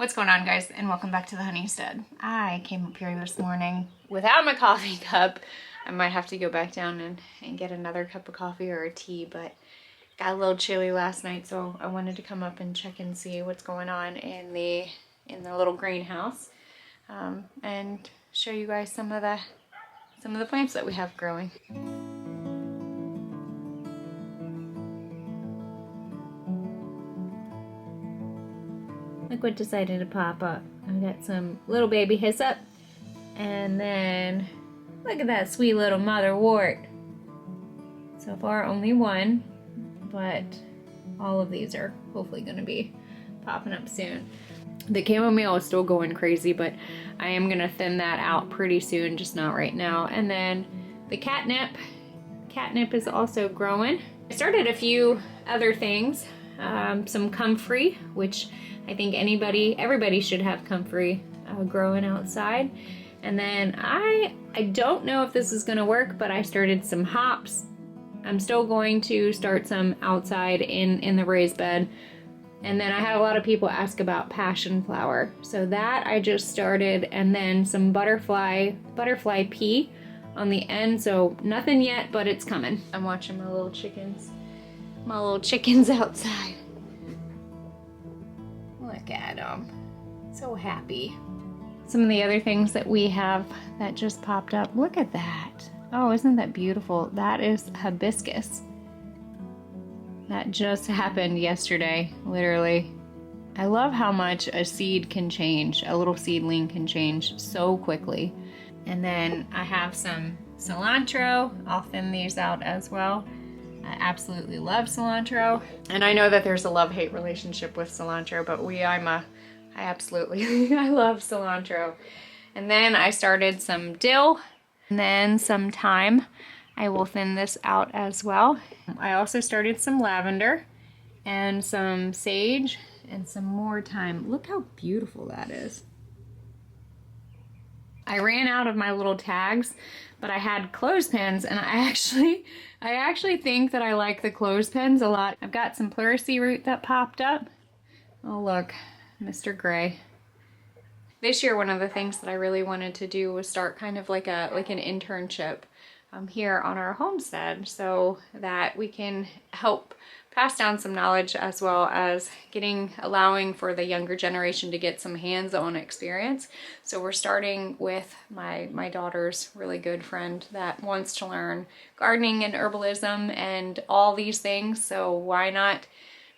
What's going on, guys, and welcome back to the Honeystead. I came up here this morning without my coffee cup. I might have to go back down and get another cup of coffee or a tea, but got a little chilly last night, so I wanted to come up and check and see what's going on in the little greenhouse, and show you guys some of the plants that we have growing. Look what decided to pop up. I've got some little baby hyssop, and then look at that sweet little motherwort. So far only one, but all of these are hopefully going to be popping up soon. The chamomile is still going crazy, but I am going to thin that out pretty soon, just not right now. And then the catnip is also growing. I started a few other things, some comfrey, which I think everybody should have comfrey growing outside. And then I don't know if this is going to work, but I started some hops. I'm still going to start some outside in the raised bed. And then I had a lot of people ask about passion flower. So that I just started, and then some butterfly pea on the end. So nothing yet, but it's coming. I'm watching my little chickens outside. Look at them, so happy. Some of the other things that we have that just popped up, look at that. Oh, isn't that beautiful? That is hibiscus. That just happened yesterday, literally. I love how much a seed can change, a little seedling can change so quickly. And then I have some cilantro. I'll thin these out as well. I absolutely love cilantro. And I know that there's a love-hate relationship with cilantro, but I love cilantro. And then I started some dill, and then some thyme. I will thin this out as well. I also started some lavender and some sage and some more thyme. Look how beautiful that is. I ran out of my little tags, but I had clothespins, and I actually think that I like the clothespins a lot. I've got some Pleurisy Root that popped up. Oh look, Mr. Gray. This year, one of the things that I really wanted to do was start kind of like an internship here on our homestead, so that we can help pass down some knowledge, as well as allowing for the younger generation to get some hands-on experience. So we're starting with my daughter's really good friend that wants to learn gardening and herbalism and all these things. So why not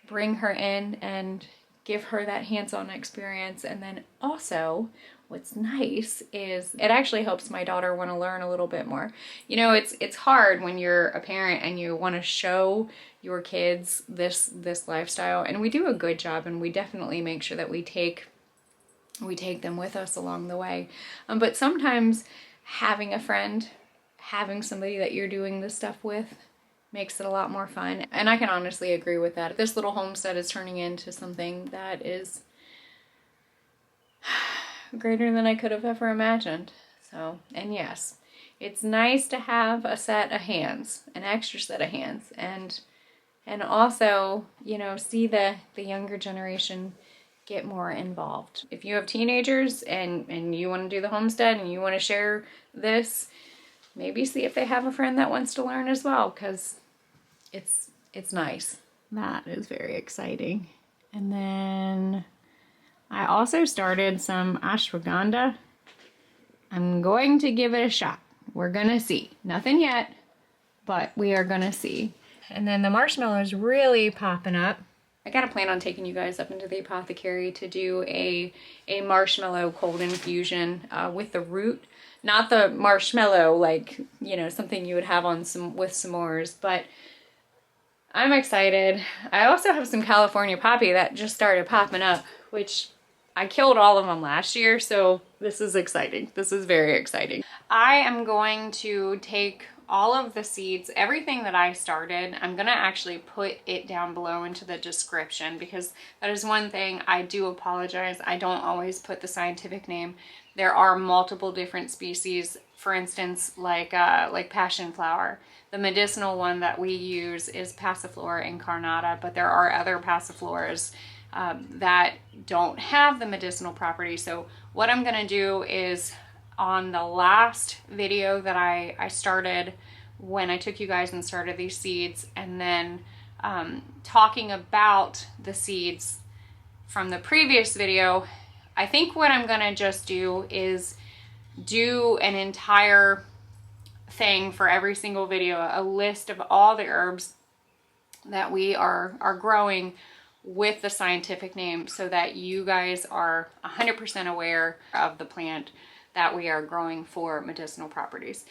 bring her in and give her that hands-on experience? And then also, what's nice is it actually helps my daughter want to learn a little bit more. You know, it's hard when you're a parent and you want to show your kids this lifestyle, and we do a good job, and we definitely make sure that we take them with us along the way. But sometimes having a friend, having somebody that you're doing this stuff with, makes it a lot more fun. And I can honestly agree with that. This little homestead is turning into something that is greater than I could have ever imagined. So, and yes, it's nice to have a set of hands, an extra set of hands, and also, you know, see the younger generation get more involved. If you have teenagers and you want to do the homestead and you want to share this, maybe see if they have a friend that wants to learn as well, because it's nice. That is very exciting. And then I also started some ashwagandha. I'm going to give it a shot. We're gonna see. Nothing yet, but we are gonna see. And then the marshmallow is really popping up. I got a plan on taking you guys up into the apothecary to do a marshmallow cold infusion with the root. Not the marshmallow, like, you know, something you would have with s'mores, but I'm excited. I also have some California poppy that just started popping up, which I killed all of them last year, so this is exciting. This is very exciting. I am going to take all of the seeds, everything that I started, I'm gonna actually put it down below into the description, because that is one thing. I do apologize, I don't always put the scientific name. There are multiple different species, for instance, like passion flower. The medicinal one that we use is Passiflora incarnata, but there are other passifloras that don't have the medicinal properties. So what I'm gonna do is, on the last video that I started when I took you guys and started these seeds, and then talking about the seeds from the previous video, I think what I'm gonna just do is do an entire thing for every single video, a list of all the herbs that we are growing with the scientific name, so that you guys are 100% aware of the plant that we are growing for medicinal properties.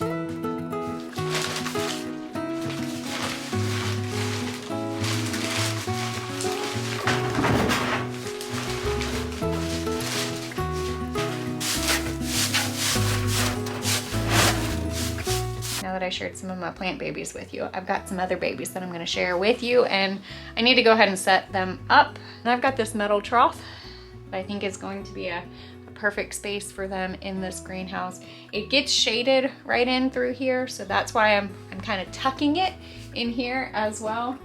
Now that I shared some of my plant babies with you, I've got some other babies that I'm going to share with you, and I need to go ahead and set them up. And I've got this metal trough that I think is going to be a perfect space for them in this greenhouse. It gets shaded right in through here, so that's why I'm kind of tucking it in here as well.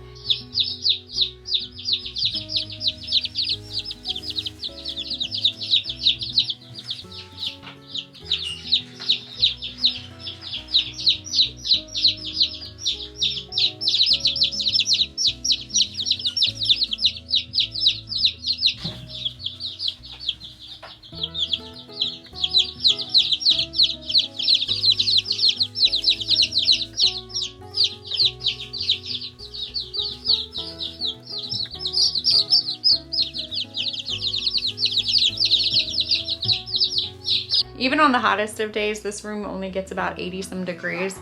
Even on the hottest of days, this room only gets about 80 some degrees.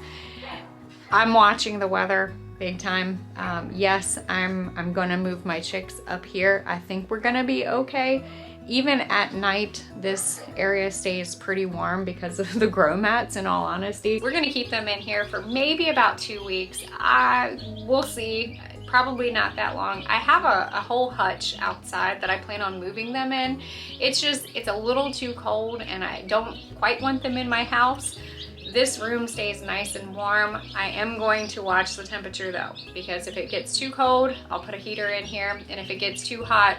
I'm watching the weather big time. Yes, I'm gonna move my chicks up here. I think we're gonna be okay. Even at night, this area stays pretty warm because of the grow mats, in all honesty. We're gonna keep them in here for maybe about 2 weeks. We'll see. Probably not that long. I have a whole hutch outside that I plan on moving them in. It's a little too cold, and I don't quite want them in my house. This room stays nice and warm. I am going to watch the temperature though, because if it gets too cold, I'll put a heater in here, and if it gets too hot,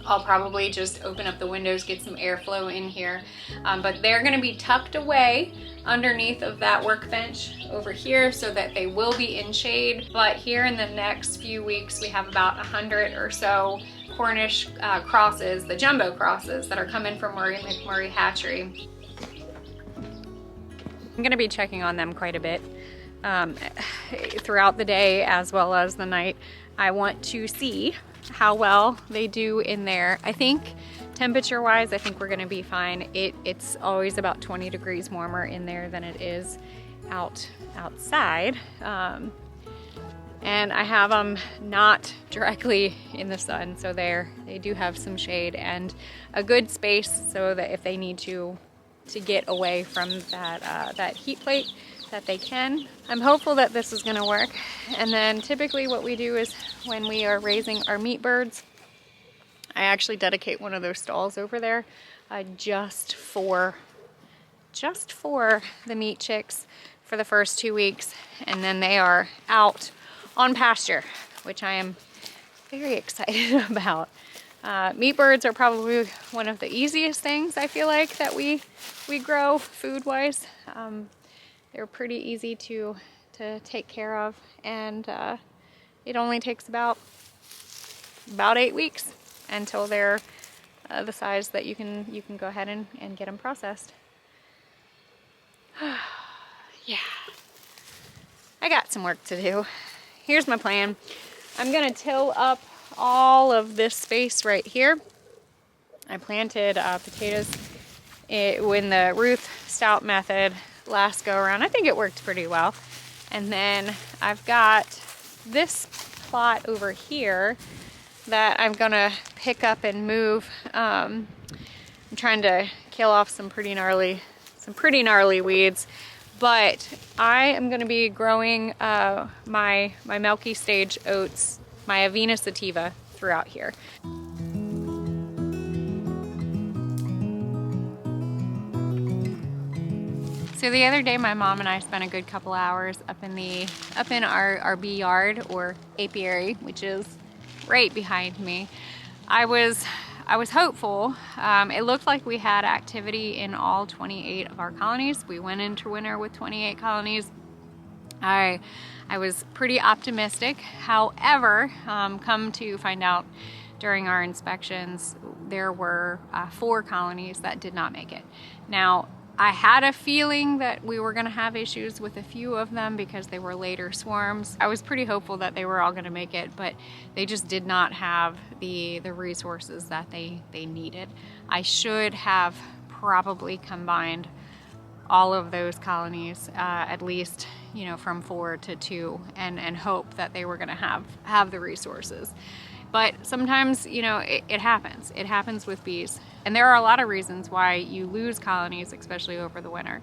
I'll probably just open up the windows, get some airflow in here. But they're gonna be tucked away underneath of that workbench over here, so that they will be in shade. But here in the next few weeks, we have about 100 or so Cornish crosses, the jumbo crosses, that are coming from Murray McMurray Hatchery. I'm gonna be checking on them quite a bit throughout the day as well as the night. I want to see how well they do in there. I think temperature wise, I think we're gonna be fine. It's always about 20 degrees warmer in there than it is outside. And I have them not directly in the sun, so they do have some shade and a good space, so that if they need to get away from that heat plate, that they can. I'm hopeful that this is going to work. And then typically what we do is, when we are raising our meat birds, I actually dedicate one of those stalls over there just for the meat chicks for the first 2 weeks, and then they are out on pasture, which I am very excited about. Meat birds are probably one of the easiest things, I feel like, that we grow food-wise. They're pretty easy to take care of, and it only takes about 8 weeks until they're the size that you can go ahead and get them processed. Yeah, I got some work to do. Here's my plan. I'm gonna till up all of this space right here. I planted potatoes in the Ruth Stout method last go around. I think it worked pretty well. And then I've got this plot over here that I'm gonna pick up and move. I'm trying to kill off some pretty gnarly weeds, but I am gonna be growing my Milky Stage oats, my Avena sativa, throughout here. So the other day, my mom and I spent a good couple hours up in our bee yard, or apiary, which is right behind me. I was hopeful. It looked like we had activity in all 28 of our colonies. We went into winter with 28 colonies. I was pretty optimistic. However, come to find out during our inspections, there were 4 colonies that did not make it. Now, I had a feeling that we were going to have issues with a few of them because they were later swarms. I was pretty hopeful that they were all going to make it, but they just did not have the resources that they needed. I should have probably combined all of those colonies, at least, you know, from 4 to 2, and hope that they were going to have the resources. But sometimes, you know, it happens. It happens with bees. And there are a lot of reasons why you lose colonies, especially over the winter.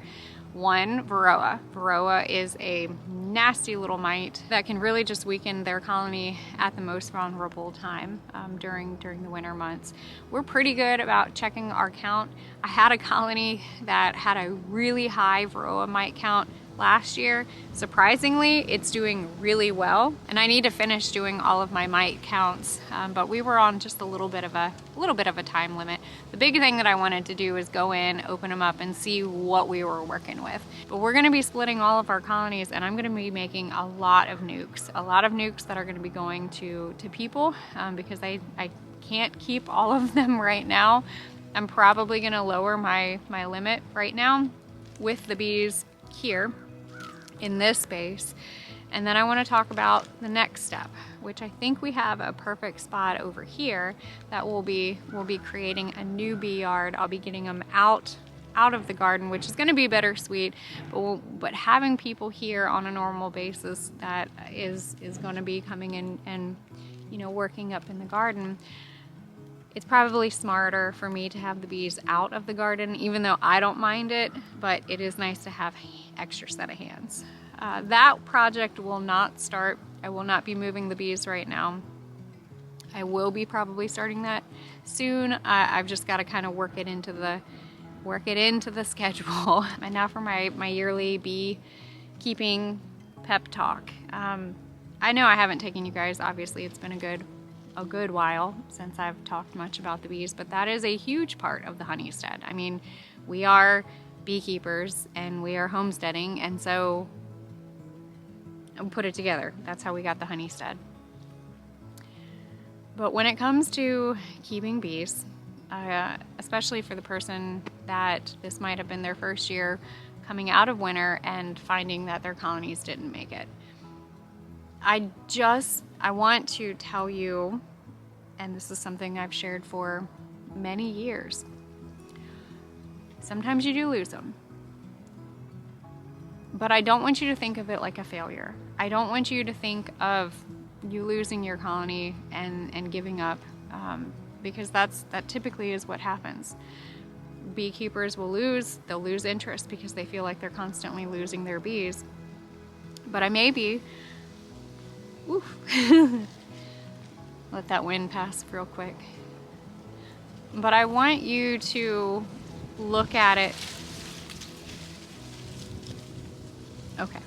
One, varroa. Varroa is a nasty little mite that can really just weaken their colony at the most vulnerable time during the winter months. We're pretty good about checking our count. I had a colony that had a really high varroa mite count last year. Surprisingly, it's doing really well, and I need to finish doing all of my mite counts, but we were on just a little bit of a time limit. The big thing that I wanted to do is go in, open them up, and see what we were working with. But we're going to be splitting all of our colonies, and I'm going to be making a lot of nukes that are going to be going to people, because I can't keep all of them right now. I'm probably going to lower my limit right now with the bees here in this space. And then I want to talk about the next step, which I think we have a perfect spot over here that we'll be creating a new bee yard. I'll be getting them out of the garden, which is going to be bittersweet, but having people here on a normal basis that is going to be coming in and, you know, working up in the garden. It's probably smarter for me to have the bees out of the garden, even though I don't mind it, but it is nice to have extra set of hands. That project will not start. I will not be moving the bees right now. I will be probably starting that soon. I've just got to kind of work it into the schedule. And now for my yearly beekeeping pep talk. I know I haven't taken you guys. Obviously, it's been a good while since I've talked much about the bees, but that is a huge part of the honeystead. I mean, we are beekeepers and we are homesteading, and so put it together. That's how we got the honeystead. But when it comes to keeping bees, especially for the person that this might have been their first year coming out of winter and finding that their colonies didn't make it, I want to tell you, and this is something I've shared for many years, sometimes you do lose them. But I don't want you to think of it like a failure. I don't want you to think of you losing your colony and giving up, because that typically is what happens. Beekeepers will they'll lose interest because they feel like they're constantly losing their bees. But I may be let that wind pass real quick. But I want you to look at it. Okay.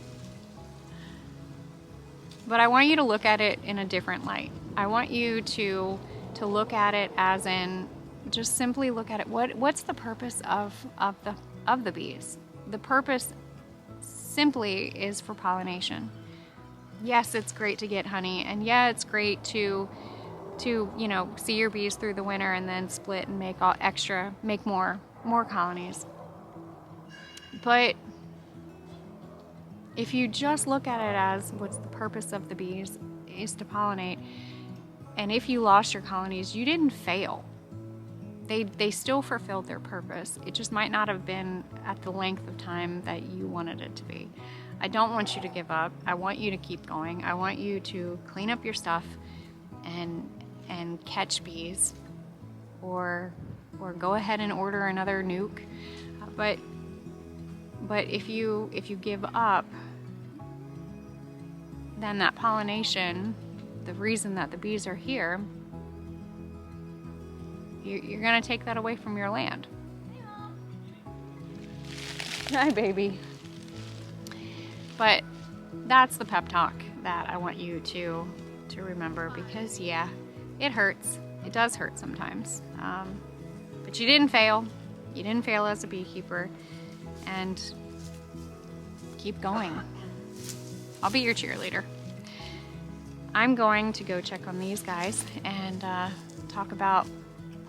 But I want you to look at it in a different light. I want you to look at it as in, just simply look at it. What's the purpose of the bees? The purpose simply is for pollination. Yes, it's great to get honey, and yeah, it's great to you know, see your bees through the winter and then split and make more colonies. But if you just look at it as what's the purpose of the bees is to pollinate, and if you lost your colonies, you didn't fail. They still fulfilled their purpose. It just might not have been at the length of time that you wanted it to be. I don't want you to give up. I want you to keep going. I want you to clean up your stuff and catch bees, or go ahead and order another nuke. But if you give up, then that pollination, the reason that the bees are here, you're gonna take that away from your land. Hi, baby. But that's the pep talk that I want you to remember, because yeah, it hurts. It does hurt sometimes. But you didn't fail. You didn't fail as a beekeeper. And keep going. I'll be your cheerleader. I'm going to go check on these guys and talk about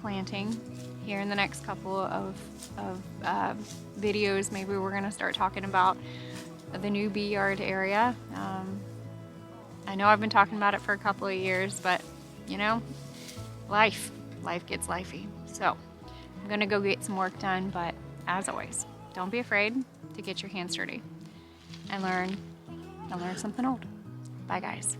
planting here in the next couple of videos. Maybe we're going to start talking about the new bee yard area. I know I've been talking about it for a couple of years, but you know, life gets lifey. So I'm gonna go get some work done, but as always, don't be afraid to get your hands dirty and learn something old. Bye guys.